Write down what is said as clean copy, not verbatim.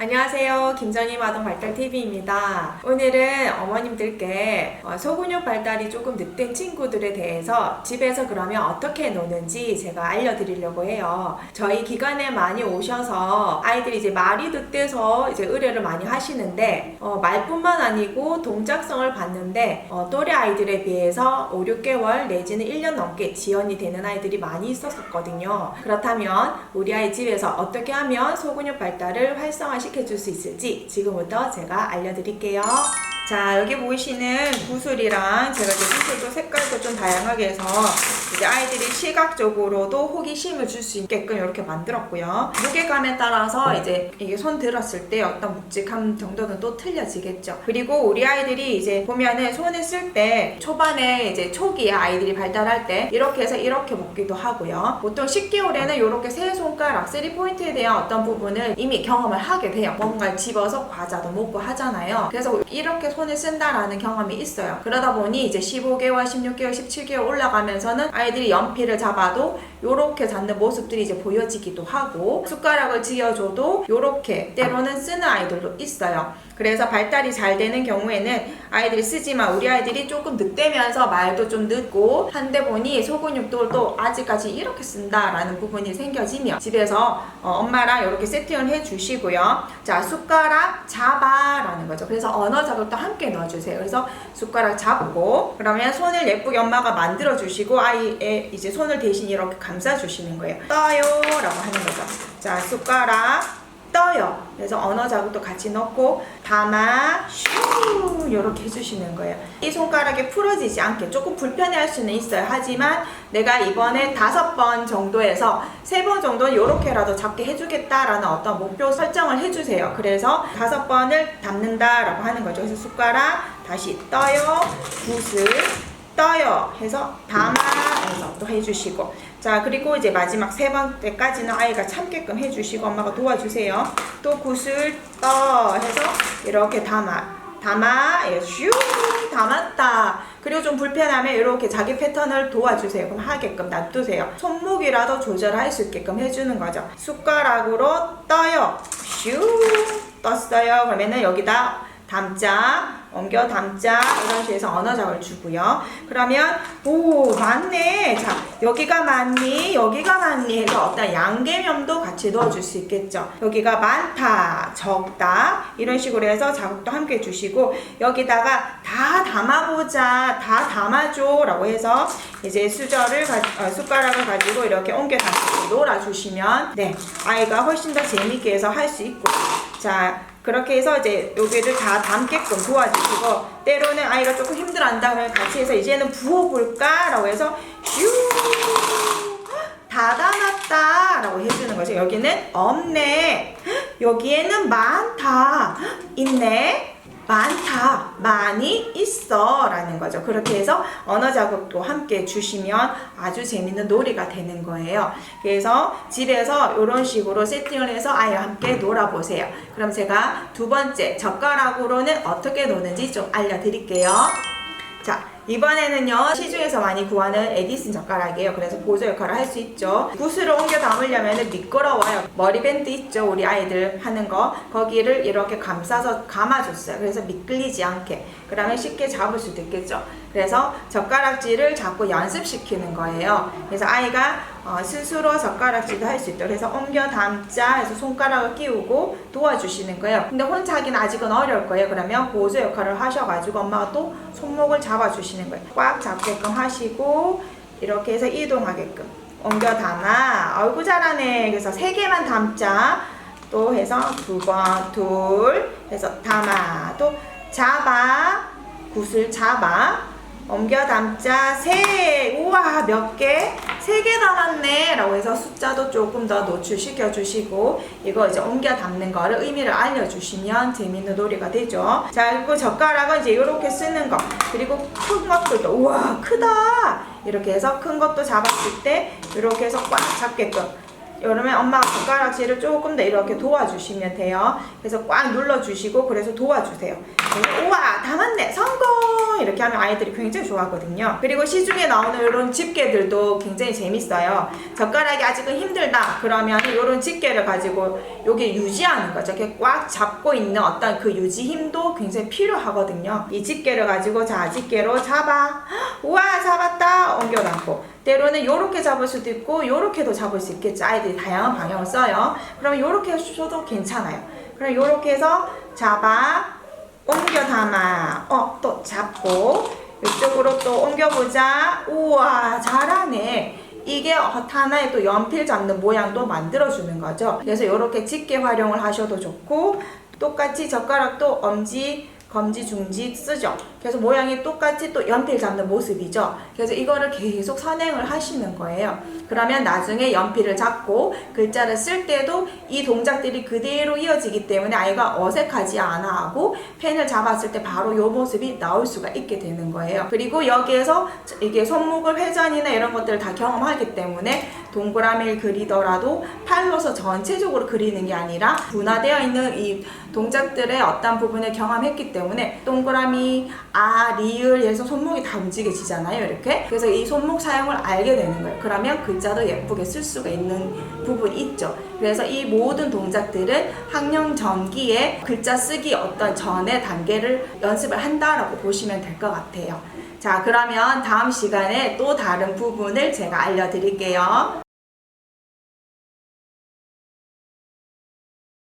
안녕하세요. 김정희 마동 발달TV입니다. 오늘은 어머님들께 소근육 발달이 조금 늦된 친구들에 대해서 집에서 그러면 어떻게 노는지 제가 알려드리려고 해요. 저희 기관에 많이 오셔서 아이들이 이제 말이 늦대서 이제 의뢰를 많이 하시는데 말뿐만 아니고 동작성을 봤는데 또래 아이들에 비해서 5, 6개월 내지는 1년 넘게 지연이 되는 아이들이 많이 있었거든요. 그렇다면 우리 아이 집에서 어떻게 하면 소근육 발달을 활성화시켜줄 수 있을지 지금부터 제가 알려드릴게요. 자, 여기 보이시는 구슬이랑 제가 이제 구슬도 색깔도 좀 다양하게 해서 이제 아이들이 시각적으로도 호기심을 줄 수 있게끔 이렇게 만들었고요. 무게감에 따라서 이제 이게 손 들었을 때 어떤 묵직함 정도는 또 틀려지겠죠. 그리고 우리 아이들이 이제 보면은 손을 쓸 때 초반에 이제 초기에 아이들이 발달할 때 이렇게 해서 이렇게 먹기도 하고요. 보통 10개월에는 이렇게 세 손가락 3포인트에 대한 어떤 부분을 이미 경험을 하게 돼요. 뭔가를 집어서 과자도 먹고 하잖아요. 그래서 이렇게 손을 쓴다라는 경험이 있어요. 그러다 보니 이제 15개월, 16개월, 17개월 올라가면서는 아이들이 연필을 잡아도 요렇게 잡는 모습들이 이제 보여지기도 하고 숟가락을 쥐어줘도 요렇게 때로는 쓰는 아이들도 있어요. 그래서 발달이 잘 되는 경우에는 아이들이 쓰지만 우리 아이들이 조금 늦대면서 말도 좀 늦고 한데 보니 소근육도 또 아직까지 이렇게 쓴다라는 부분이 생겨지면 집에서 엄마랑 이렇게 세팅을 해주시고요. 자, 숟가락 잡아라는 거죠. 그래서 언어 자극도 함께 넣어주세요. 그래서 숟가락 잡고 그러면 손을 예쁘게 엄마가 만들어 주시고 아이의 이제 손을 대신 이렇게 감싸 주시는 거예요. 떠요 라고 하는 거죠. 자, 숟가락 떠요. 그래서 언어 자극도 같이 넣고 담아 슈 이렇게 해주시는 거예요. 이 손가락이 풀어지지 않게 조금 불편해할 수는 있어요. 하지만 내가 이번에 5번 정도에서 3번 정도는 이렇게라도 잡게 해주겠다라는 어떤 목표 설정을 해주세요. 그래서 5번을 담는다라고 하는 거죠. 그래서 숟가락 다시 떠요, 붓을 떠요 해서 담아 해서 또 해주시고, 자, 그리고 이제 마지막 3번째까지는 아이가 참게끔 해주시고 엄마가 도와주세요. 또 굿을 떠 해서 이렇게 담아 슈 담았다. 그리고 좀 불편하면 이렇게 자기 패턴을 도와주세요. 그럼 하게끔 놔두세요. 손목이라도 조절할 수 있게끔 해주는 거죠. 숟가락으로 떠요, 슈 떴어요. 그러면은 여기다 담자, 옮겨 담자 이런 식으로 해서 언어 자극을 주고요. 그러면 오 맞네. 자, 여기가 많니? 여기가 많니? 해서 어떤 양개념도 같이 넣어줄 수 있겠죠. 여기가 많다, 적다 이런 식으로 해서 자극도 함께 주시고 여기다가 다 담아보자, 다 담아줘 라고 해서 이제 수저를 숟가락을 가지고 이렇게 옮겨 담고 놀아주시면 네, 아이가 훨씬 더 재밌게 해서 할 수 있고, 자, 그렇게 해서 이제 여기를 다 담게끔 도와주시고 때로는 아이가 조금 힘들어한다 그러면 같이 해서 이제는 부어볼까? 라고 해서 슈 다 담았다 라고 해주는 거죠. 여기는 없네, 여기에는 많다, 있네, 많다, 많이 있어 라는 거죠. 그렇게 해서 언어 자극도 함께 주시면 아주 재밌는 놀이가 되는 거예요. 그래서 집에서 이런 식으로 세팅을 해서 아이와 함께 놀아보세요. 그럼 제가 2번째 젓가락으로는 어떻게 노는지 좀 알려드릴게요. 자, 이번에는요 시중에서 많이 구하는 에디슨 젓가락이에요. 그래서 보조 역할을 할 수 있죠. 붓을 옮겨 담으려면 미끄러워요. 머리밴드 있죠, 우리 아이들 하는 거, 거기를 이렇게 감싸서 감아줬어요. 그래서 미끌리지 않게, 그러면 쉽게 잡을 수도 있겠죠. 그래서 젓가락질을 자꾸 연습시키는 거예요. 그래서 아이가 스스로 젓가락질도 할 수 있도록 그래서 옮겨 담자 해서 손가락을 끼우고 도와주시는 거예요. 근데 혼자 하기는 아직은 어려울 거예요. 그러면 보조 역할을 하셔가지고 엄마가 또 손목을 잡아주시는 거예요. 꽉 잡게끔 하시고 이렇게 해서 이동하게끔 옮겨 담아. 아이고 잘하네. 그래서 3개만 담자 또 해서 2번 둘 해서 담아, 또 잡아, 굿을 잡아, 옮겨 담자 3. 우와 몇 개? 3개 남았네 라고 해서 숫자도 조금 더 노출시켜 주시고 이거 이제 옮겨 담는 거를 의미를 알려주시면 재밌는 놀이가 되죠. 자, 그리고 젓가락은 이제 이렇게 쓰는 거, 그리고 큰 것들도 우와 크다 이렇게 해서 큰 것도 잡았을 때 이렇게 해서 꽉 잡게끔, 그러면 엄마가 젓가락질을 조금 더 이렇게 도와주시면 돼요. 그래서 꽉 눌러주시고 그래서 도와주세요. 그래서 우와 담았네 성공 이렇게 하면 아이들이 굉장히 좋아하거든요. 그리고 시중에 나오는 이런 집게들도 굉장히 재밌어요. 젓가락이 아직은 힘들다 그러면 이런 집게를 가지고 여기 유지하는 거죠. 이렇게 꽉 잡고 있는 어떤 그 유지 힘도 굉장히 필요하거든요. 이 집게를 가지고 자 집게로 잡아. 우와 잡았다. 옮겨놓고 때로는 이렇게 잡을 수도 있고 이렇게도 잡을 수 있겠죠. 아이들이 다양한 방향을 써요. 그러면 이렇게 해주셔도 괜찮아요. 그럼 이렇게 해서 잡아 옮겨 담아 또 잡고 이쪽으로 또 옮겨보자. 우와 잘하네. 이게 하나의 또 연필 잡는 모양도 만들어주는 거죠. 그래서 이렇게 집게 활용을 하셔도 좋고 똑같이 젓가락도 엄지 검지, 중지 쓰죠. 그래서 모양이 똑같이 또 연필 잡는 모습이죠. 그래서 이거를 계속 선행을 하시는 거예요. 그러면 나중에 연필을 잡고 글자를 쓸 때도 이 동작들이 그대로 이어지기 때문에 아이가 어색하지 않아 하고 펜을 잡았을 때 바로 이 모습이 나올 수가 있게 되는 거예요. 그리고 여기에서 이게 손목을 회전이나 이런 것들을 다 경험하기 때문에 동그라미를 그리더라도 팔로서 전체적으로 그리는 게 아니라 분화되어 있는 이 동작들의 어떤 부분을 경험했기 때문에 동그라미, 리을 해서 손목이 다 움직여지잖아요. 이렇게. 그래서 이 손목 사용을 알게 되는 거예요. 그러면 글자도 예쁘게 쓸 수가 있는 부분이 있죠. 그래서 이 모든 동작들은 학령 전기에 글자 쓰기 어떤 전의 단계를 연습을 한다라고 보시면 될 것 같아요. 자, 그러면 다음 시간에 또 다른 부분을 제가 알려드릴게요.